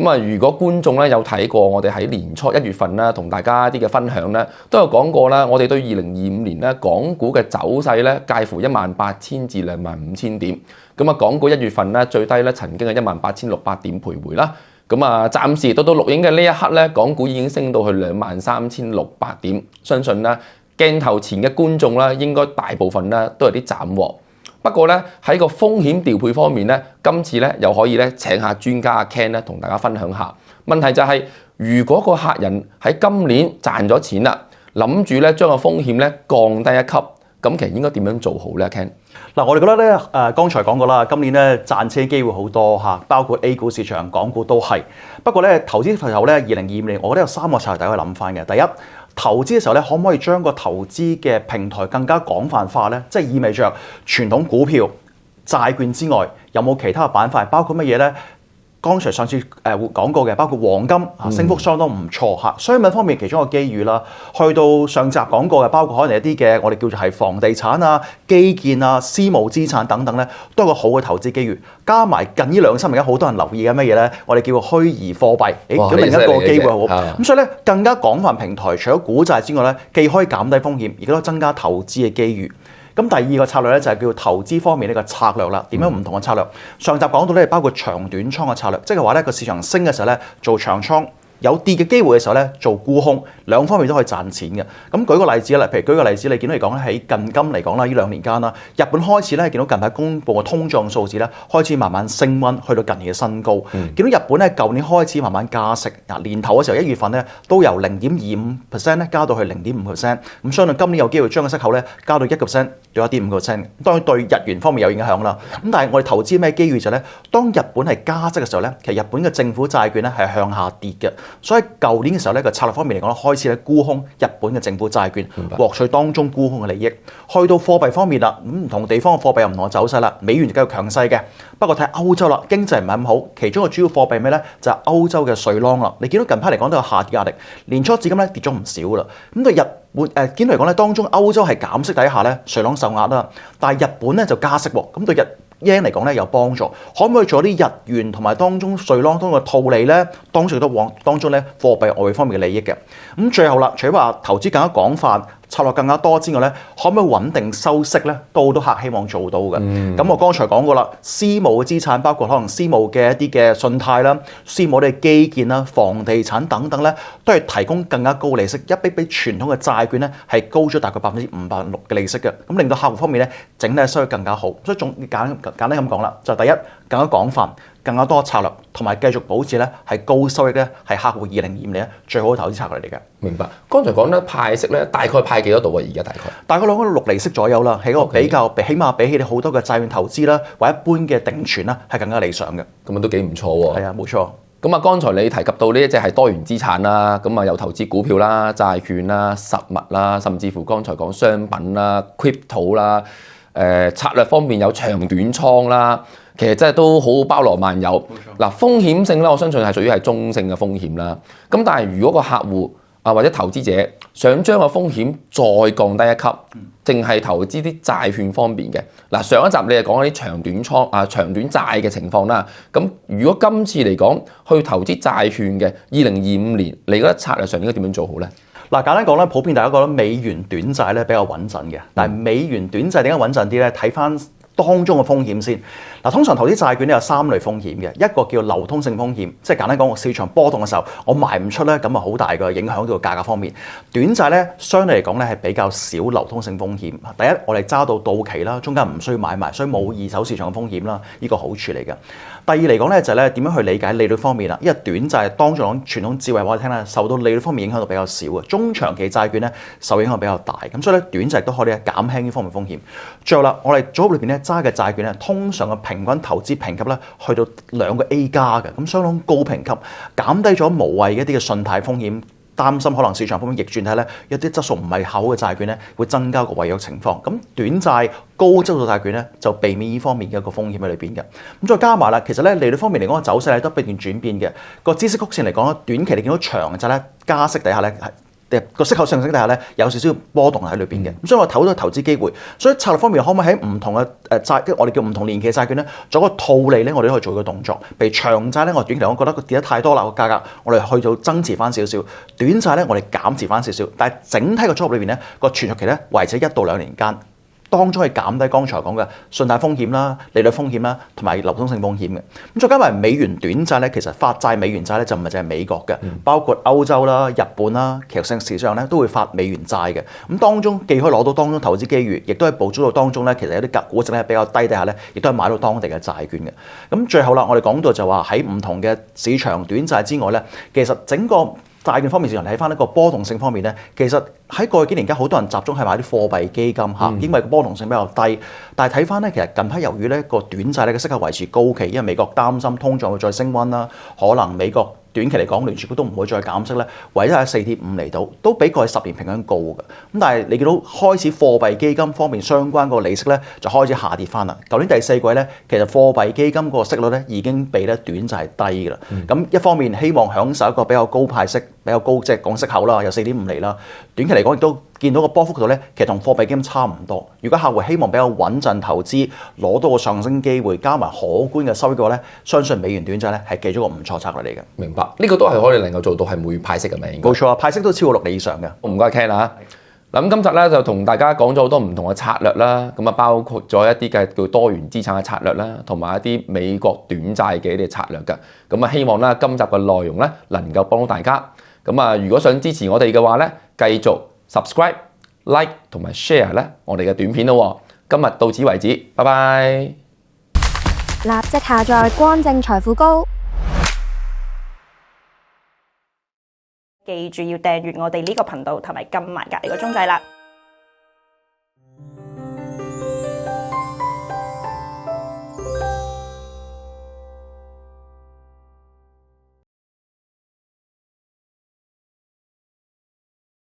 咁啊，如果觀眾咧有睇過我哋喺年初1月份咧同大家啲嘅分享咧，都有講過啦。我哋對2025年咧港股嘅走勢咧介乎18000至25000點。咁啊，港股1月份咧最低咧曾經係18600點徘徊啦。咁啊，暫時到錄影嘅呢一刻咧，港股已經升到去23600點。相信咧鏡頭前嘅觀眾咧，應該大部分咧都有啲斬獲。不過咧喺個風險調配方面咧，今次咧又可以咧請下專家阿 Ken 咧同大家分享下。問題就係，如果個客人喺今年賺咗錢啦，諗住咧將個風險咧降低一級，咁其實應該點樣做好咧 Ken？ 嗱，我哋覺得咧剛才講過啦，今年咧賺錢機會好多嚇，包括 A 股市場、港股都係。不過咧投資時候咧，2025年我覺得有3個策略大家可以諗翻嘅。第一，投資嘅時候咧，可唔可以將個投資嘅平台更加廣泛化咧？即係意味着傳統股票、債券之外，有冇其他嘅板塊？包括乜嘢咧？剛才上次講過嘅，包括黃金升幅相當唔錯嚇。商品方面其中一個機遇啦，去到上集講過嘅，包括可能一啲嘅我哋叫做係房地產啊、基建啊、私募資產等等咧，都係個好嘅投資機遇。加埋近呢2-3年，而家好多人留意緊乜嘢咧？我哋叫做虛擬貨幣，咁另一個機會好。咁所以咧，更加廣泛平台，除咗股債之外咧，既可以減低風險，亦都增加投資嘅機遇。咁第二個策略咧就係叫投資方面呢個策略啦。點樣唔同嘅策略？上集講到咧，包括長短倉嘅策略，即係話咧個市場升嘅時候咧做長倉，有跌嘅機會嘅時候咧做沽空，兩方面都可以賺錢嘅。咁舉個例子啦，譬如舉個例子，你見到嚟講咧喺近今嚟講啦，呢2年間啦，日本開始咧見到近排公布嘅通脹數字咧開始慢慢升溫，去到近年嘅新高。見到日本咧舊年開始慢慢加息，年頭嘅時候1月份咧都由0.25% 咧加到去0.5%，咁相信今年有機會將個息口咧加到1%到1.5%。當然對日元方面有影響啦。咁但係我哋投資咩機遇就咧，當日本係加息嘅時候咧，其實日本嘅政府債券咧係向下跌嘅。所以舊年嘅時候咧，個策略方面嚟講咧，開始咧沽空日本嘅政府債券，獲取當中沽空嘅利益。去到貨幣方面啦，唔同地方嘅貨幣有唔同嘅走勢啦。美元就繼續強勢嘅，不過睇歐洲啦，經濟唔係咁好，其中嘅主要貨幣咩咧？就係歐洲嘅瑞郎啦。你見到近排嚟講都有下跌壓力，年初至今咧跌咗唔少啦。咁對日本見到嚟講咧，當中歐洲係減息底下咧，瑞郎受壓啦，但係日本咧就加息喎。咁對yen 嚟講咧有幫助，可唔可以做啲日元同埋當中瑞郎通過套利咧？當中都往當中咧貨幣外匯方面嘅利益嘅。咁最後啦，除咗話投資更加廣泛、策略更加多之外咧，可唔可以穩定收息咧？都好多客希望做到嘅。咁我剛才講過啦，私募嘅資產包括可能私募嘅一啲嘅信貸啦、私募嘅基建啦、房地產等等咧，都係提供更加高利息，一比傳統嘅債券咧係高咗大概5%-6%嘅利息嘅。咁令到客戶方面咧整體收益更加好。所以仲簡單咁講啦，就第一更加廣泛、更加多策略，同埋繼續保持咧係高收益咧，係客戶2025年最好嘅投資策略嚟嘅。明白。剛才講咧派息咧，大概派幾多度啊？而家大概攞6厘息左右啦，係一個比較起碼比起你好多嘅債券投資啦，或一般嘅定存啦，係更加理想嘅。咁啊都幾唔錯喎。係啊，冇錯。咁啊，剛才你提及到呢一隻係多元資產啦，咁啊有投資股票啦、債券啦、實物啦，甚至乎剛才講商品啦、crypto 啦。策略方面有長短倉啦，其實真係都好包羅萬有。嗱，風險性咧，我相信係屬於係中性嘅風險啦。咁但係如果個客戶或者投資者想將個風險再降低一級，淨係投資啲債券方面嘅。嗱，上一集你係講啲長短倉長短債嘅情況啦。咁如果今次嚟講去投資債券嘅2025年，你覺得策略上應該點樣做好咧？嗱，簡單講咧，普遍大家覺得美元短債咧比較穩陣嘅，但係美元短債點解穩陣啲咧？睇翻當中嘅風險先。嗱，通常投資債券咧有3類風險嘅，一個叫流通性風險，即係簡單講個市場波動嘅時候，我賣唔出咧，咁啊好大嘅影響到個價格方面。短債咧相對嚟講咧係比較少流通性風險。第一，我哋揸到期啦，中間唔需要買賣，所以冇二手市場嘅風險啦，呢個好處嚟嘅。第二嚟講咧就係咧點樣去理解利率方面啦，因為短債當中傳統智慧話我哋聽啦，受到利率方面影響到比較少嘅，中長期債券咧受影響比較大，咁所以咧短債都可以減輕呢方面風險。最後啦，我哋組合裏邊咧揸嘅債券咧，通常嘅平均投資評級咧去到2個 A 加嘅，咁相當高評級，減低咗無謂嘅一啲嘅信貸風險。擔心可能市場方面逆轉睇咧，一啲質素唔係好嘅債券咧，會增加個違約情況。咁短債高質素債券咧，就避免呢方面嘅一個風險喺裏邊嘅。咁再加埋啦，其實咧利率方面嚟講，個走勢咧都不斷轉變嘅。個孳息曲線嚟講咧，短期你見到長債咧加息底下咧個息口上升底下咧，有少少波動喺裏邊嘅。咁所以我睇到投資機會。所以策略方面，可唔可以喺唔同嘅債，我哋叫唔同年期債券咧，做個套利咧，我哋都可以做個動作。譬如長債咧，我短期嚟講覺得佢跌得太多啦，個價格，我哋去到增持翻少少；短債咧，我哋減持翻少少。但係整體個組合裏邊咧，個存續期咧維持1到2年間。當中係減低剛才講嘅信貸風險啦、利率風險啦，同埋流通性風險嘅。咁再加埋美元短債咧，其實發債美元債咧就唔係淨係美國嘅，包括歐洲啦、日本啦，其實性市場咧都會發美元債嘅。咁當中既可以攞到當中投資機遇，亦都係捕捉到當中咧，其實有啲估值咧比較低底下咧，亦都係買到當地嘅債券嘅。咁最後啦，我哋講到就話喺唔同嘅市場短債之外咧，其實整個債券方面市場睇翻一個波動性方面咧，其實喺過去幾年間好多人集中係買啲貨幣基金嚇，因為個波動性比較低。但係睇翻咧，其實近排由於咧個短債咧嘅息口維持高企，因為美國擔心通脹會再升溫啦，可能美國短期嚟講聯儲局都唔會再減息咧，唯一係4.5厘度，都比過去10年平均高嘅。咁但係你見到開始貨幣基金方面相關個利息咧就開始下跌翻啦。舊年第四季咧，其實貨幣基金個息率咧已經比咧短債低嘅啦。咁一方面希望享受一個比較高派息、比較高即係講息口啦，有4.5厘啦。短期嚟講亦都見到個波幅度咧，其實同貨幣基金差唔多。如果客戶希望比較穩陣投資，攞到個上升機會，加埋可觀嘅收益嘅話咧，相信美元短債咧係記咗個唔錯策略嚟嘅。明白，呢個都係可以能夠做到係每月派息嘅咪？冇錯啊，派息都超過6厘以上嘅。唔該 Ken 啦。嗱咁今集咧就同大家講咗好多唔同嘅策略啦，咁啊包括咗一啲嘅叫多元資產嘅策略啦，同埋一啲美國短債嘅一啲策略嘅。咁啊希望咧今集嘅內容咧能夠幫到大家。咁啊如果想支持我哋嘅話咧，繼續 subscribe、like 同埋 share 咧我哋嘅短片咯。今日到此為止，拜拜。立即下載光正財富高。記住要訂閱我哋呢個頻道，同埋撳埋隔離個鐘仔啦。